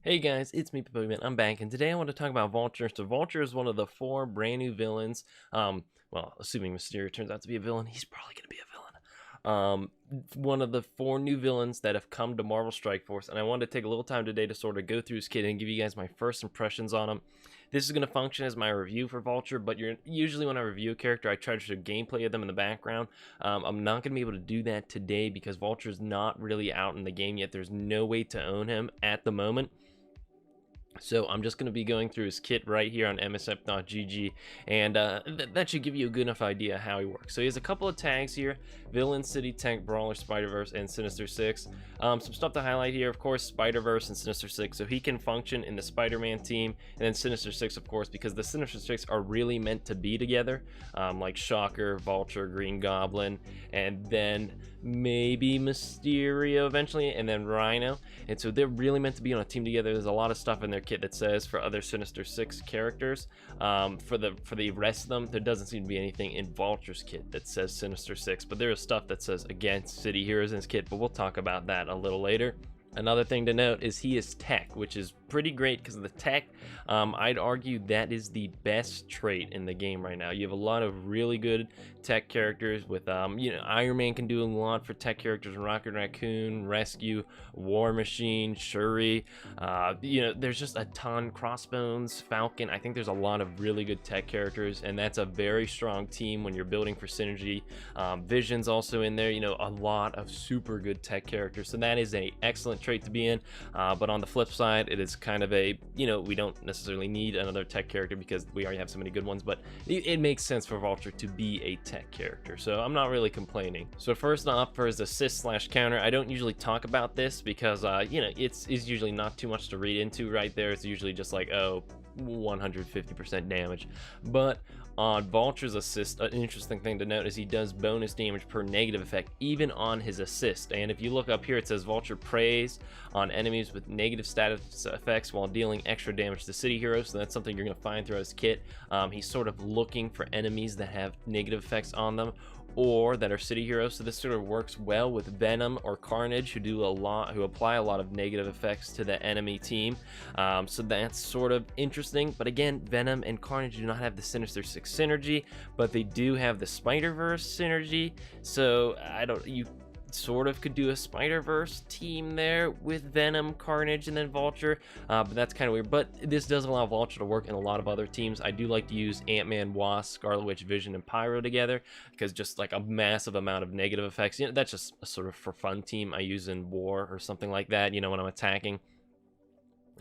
Hey guys, it's me, Pokemon. I'm back, and today I want to talk about Vulture. So Vulture is one of the four brand new villains. Well, assuming Mysterio turns out to be a villain, he's probably going to be a villain. One of the four new villains that have come to Marvel Strike Force, and I wanted to take a little time today to sort of go through his kit and give you guys my first impressions on him. This is going to function as my review for Vulture, but usually when I review a character, I try to show gameplay of them in the background. I'm not going to be able to do that today because Vulture's not really out in the game yet. There's no way to own him at the moment. So I'm just going to be going through his kit right here on msf.gg, and that should give you a good enough idea how he works. So he has a couple of tags here: Villain, City, Tank, Brawler, Spider-Verse, and Sinister Six. Some stuff to highlight here, of course, Spider-Verse and Sinister Six. So he can function in the Spider-Man team, and then Sinister Six, of course, because the Sinister Six are really meant to be together, like Shocker, Vulture, Green Goblin, and then maybe Mysterio eventually, and then Rhino. And so they're really meant to be on a team together. There's a lot of stuff in their kit that says for other Sinister Six characters. For the rest of them, there doesn't seem to be anything in Vulture's kit that says Sinister Six, but there is stuff that says against City Heroes in his kit, but we'll talk about that a little later. Another thing to note is he is tech, which is pretty great because of the tech. I'd argue that is the best trait in the game right now. You have a lot of really good tech characters with, Iron Man can do a lot for tech characters, Rocket Raccoon, Rescue, War Machine, Shuri. There's just a ton. Crossbones, Falcon. I think there's a lot of really good tech characters, and that's a very strong team when you're building for synergy. Vision's also in there. A lot of super good tech characters, so that is an excellent trait to be in. But on the flip side, it is kind of a, we don't necessarily need another tech character because we already have so many good ones, but it makes sense for Vulture to be a tech character, so I'm not really complaining. So first off, for his assist slash counter, I don't usually talk about this because it's usually not too much to read into right there. It's usually just like, oh, 150% damage. But on Vulture's assist, an interesting thing to note is he does bonus damage per negative effect even on his assist. And if you look up here, it says Vulture preys on enemies with negative status effects while dealing extra damage to city heroes. So that's something you're going to find throughout his kit. He's sort of looking for enemies that have negative effects on them or that are city heroes, so this sort of works well with Venom or Carnage, who apply a lot of negative effects to the enemy team. So that's sort of interesting. But again, Venom and Carnage do not have the Sinister Six synergy, but they do have the Spider-Verse synergy. So you sort of could do a Spider-Verse team there with Venom, Carnage, and then Vulture, but that's kind of weird. But this does allow Vulture to work in a lot of other teams. I do like to use Ant-Man, Wasp, Scarlet Witch, Vision, and Pyro together because just like a massive amount of negative effects. That's just a sort of for fun team I use in war or something like that, when I'm attacking.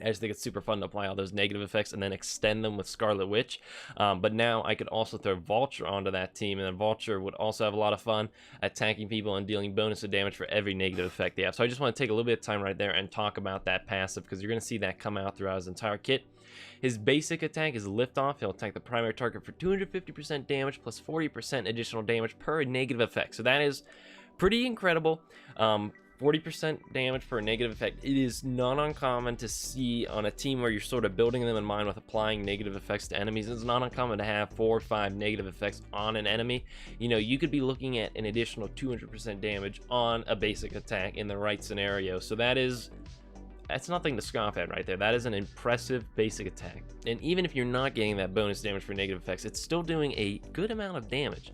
I just think it's super fun to apply all those negative effects and then extend them with Scarlet Witch. But now I could also throw Vulture onto that team, and then Vulture would also have a lot of fun attacking people and dealing bonus of damage for every negative effect they have. So I just want to take a little bit of time right there and talk about that passive because you're going to see that come out throughout his entire kit. His basic attack is Liftoff. He'll attack the primary target for 250% damage plus 40% additional damage per negative effect. So that is pretty incredible. 40% damage for a negative effect. It is not uncommon to see on a team where you're sort of building them in mind with applying negative effects to enemies. It's not uncommon to have 4 or 5 negative effects on an enemy. You could be looking at an additional 200% damage on a basic attack in the right scenario. So that's nothing to scoff at right there. That is an impressive basic attack. And even if you're not getting that bonus damage for negative effects, it's still doing a good amount of damage.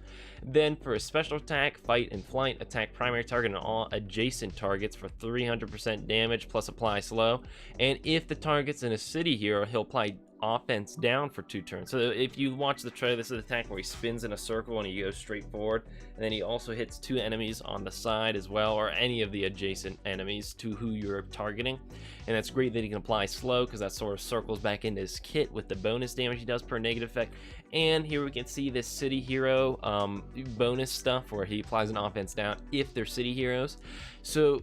Then for a special attack, Fight and Flight, attack primary target and all adjacent targets for 300% damage plus apply slow. And if the target's in a city hero, he'll apply offense down for 2 turns. So if you watch the trailer, this is an attack where he spins in a circle and he goes straight forward, and then he also hits 2 enemies on the side as well, or any of the adjacent enemies to who you're targeting. And that's great that he can apply slow because that sort of circles back into his kit with the bonus damage he does per negative effect. And here we can see this city hero bonus stuff where he applies an offense down if they're city heroes. So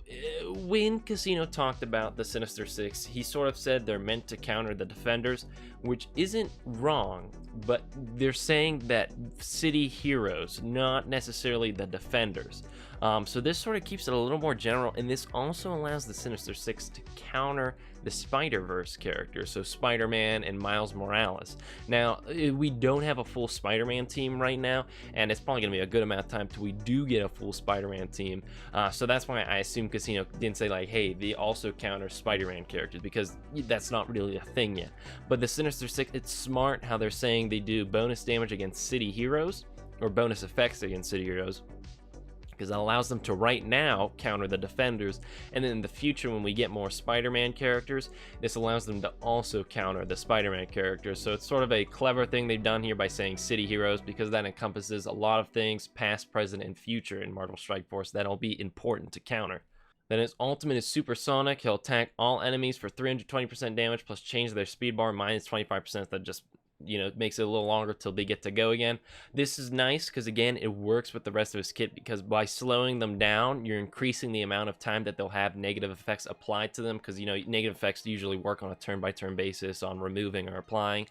when Casino talked about the Sinister Six, he sort of said they're meant to counter the defenders, which isn't wrong, but they're saying that city heroes, not necessarily the defenders. So this sort of keeps it a little more general, and this also allows the Sinister Six to counter the Spider-Verse characters, so Spider-Man and Miles Morales. Now, we don't have a full Spider-Man team right now, and it's probably going to be a good amount of time till we do get a full Spider-Man team. So that's why I assume Casino didn't say like, hey, they also counter Spider-Man characters, because that's not really a thing yet. But the Sinister Six, it's smart how they're saying they do bonus damage against city heroes, or bonus effects against city heroes, because it allows them to right now counter the defenders, and then in the future when we get more Spider-Man characters, this allows them to also counter the Spider-Man characters. So it's sort of a clever thing they've done here by saying city heroes, because that encompasses a lot of things past, present, and future in Marvel Strike Force that'll be important to counter. Then his ultimate is Supersonic. He'll attack all enemies for 320% damage plus change their speed bar minus 25%. That just, you know, makes it a little longer till they get to go again. This is nice because, again, it works with the rest of his kit, because by slowing them down, you're increasing the amount of time that they'll have negative effects applied to them, because, you know, negative effects usually work on a turn-by-turn basis on removing or applying.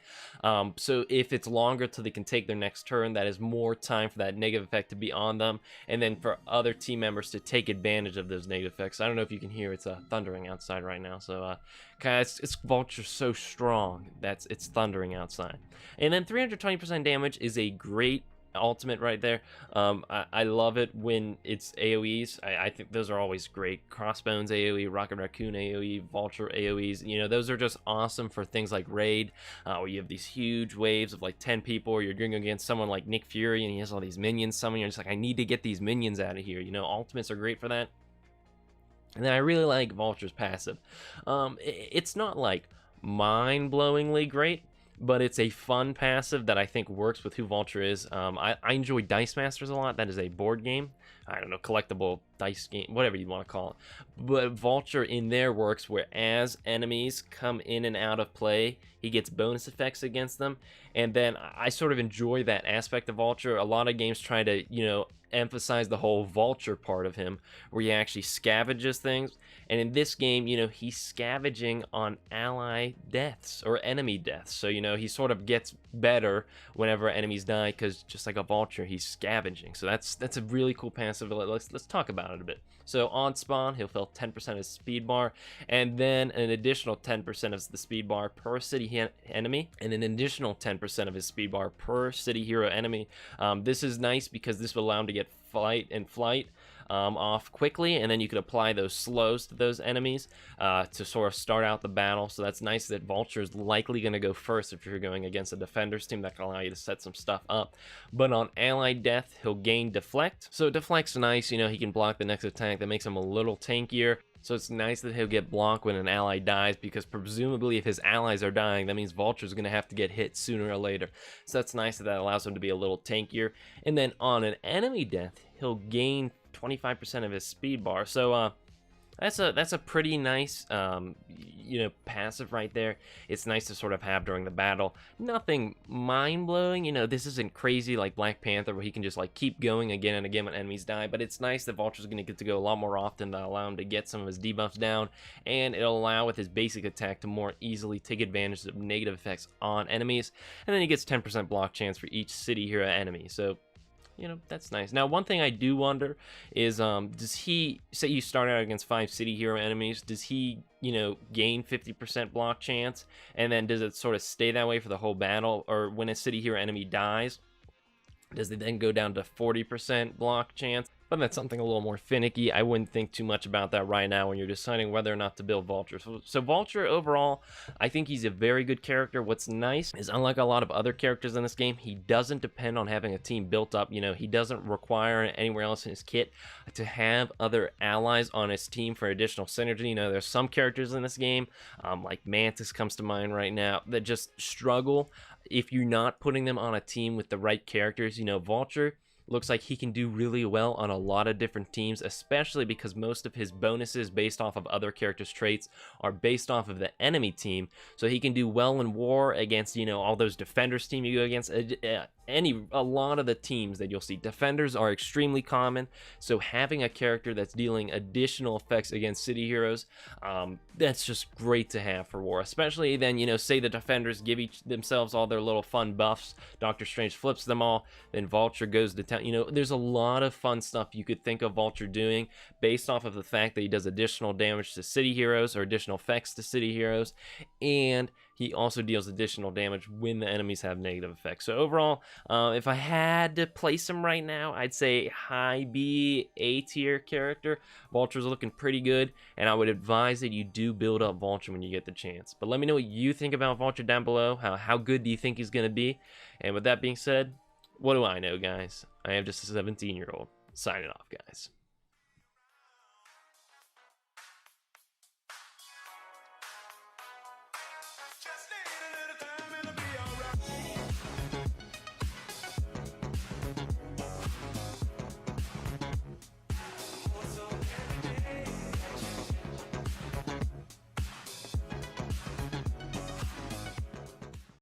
So if it's longer till they can take their next turn, that is more time for that negative effect to be on them, and then for other team members to take advantage of those negative effects. I don't know if you can hear, it's thundering outside right now, so it's Vulture so strong that's it's thundering outside. And then 320% damage is a great ultimate right there. I love it when it's AoEs. I think those are always great. Crossbones AoE, Rocket Raccoon AoE, Vulture AoEs. You know, those are just awesome for things like Raid, where you have these huge waves of like 10 people, or you're going against someone like Nick Fury and he has all these minions summoning. You're just like, I need to get these minions out of here. You know, ultimates are great for that. And then I really like Vulture's passive. It's not like mind-blowingly great, but it's a fun passive that I think works with who Vulture is. I enjoy Dice Masters a lot. That is a board game. I don't know, collectible dice game, whatever you want to call it. But Vulture in there works where as enemies come in and out of play, he gets bonus effects against them. And then I sort of enjoy that aspect of Vulture. A lot of games try to, you know, emphasize the whole Vulture part of him, where he actually scavenges things. And in this game, you know, he's scavenging on ally deaths or enemy deaths. So, you know, he sort of gets better whenever enemies die, because just like a Vulture, he's scavenging. So that's a really cool passive. Let's talk about it a bit. So on spawn, he'll fill 10% of his speed bar, and then an additional 10% of the speed bar per city enemy, and an additional 10% of his speed bar per city hero enemy. This is nice because this will allow him to get fight and flight off quickly, and then you could apply those slows to those enemies to sort of start out the battle. So that's nice that Vulture is likely going to go first if you're going against a defender's team. That can allow you to set some stuff up. But on allied death, he'll gain deflect. So deflect's nice, you know, he can block the next attack. That makes him a little tankier. So it's nice that he'll get blocked when an ally dies, because presumably if his allies are dying, that means Vulture's going to have to get hit sooner or later. So that's nice that allows him to be a little tankier. And then on an enemy death, he'll gain 25% of his speed bar. So that's a pretty nice you know, passive right there. It's nice to sort of have during the battle. Nothing mind-blowing, you know, this isn't crazy like Black Panther where he can just like keep going again and again when enemies die, but it's nice that Vulture's going to get to go a lot more often to allow him to get some of his debuffs down, and it'll allow with his basic attack to more easily take advantage of negative effects on enemies. And then he gets 10% block chance for each city hero enemy. So, you know, that's nice. Now, one thing I do wonder is, does he, say you start out against 5 city hero enemies, does he, you know, gain 50% block chance, and then does it sort of stay that way for the whole battle? Or when a city hero enemy dies, does it then go down to 40% block chance? But that's something a little more finicky. I wouldn't think too much about that right now when you're deciding whether or not to build Vulture. So Vulture, overall, I think he's a very good character. What's nice is, unlike a lot of other characters in this game, he doesn't depend on having a team built up. You know, he doesn't require anywhere else in his kit to have other allies on his team for additional synergy. You know, there's some characters in this game, like Mantis comes to mind right now, that just struggle if you're not putting them on a team with the right characters. You know, Vulture looks like he can do really well on a lot of different teams, especially because most of his bonuses based off of other characters' traits are based off of the enemy team. So he can do well in war against, you know, all those defenders team you go against. A lot of the teams that you'll see, defenders are extremely common. So having a character that's dealing additional effects against city heroes that's just great to have for war, especially then, you know, say the defenders give themselves all their little fun buffs, Doctor Strange flips them all, then Vulture goes to town. You know, there's a lot of fun stuff you could think of Vulture doing based off of the fact that he does additional damage to city heroes or additional effects to city heroes, and he also deals additional damage when the enemies have negative effects. So overall, if I had to place him right now, I'd say high B, A tier character. Vulture's looking pretty good, and I would advise that you do build up Vulture when you get the chance. But let me know what you think about Vulture down below. How good do you think he's going to be? And with that being said, what do I know, guys? I am just a 17-year-old. Signing off, guys. Just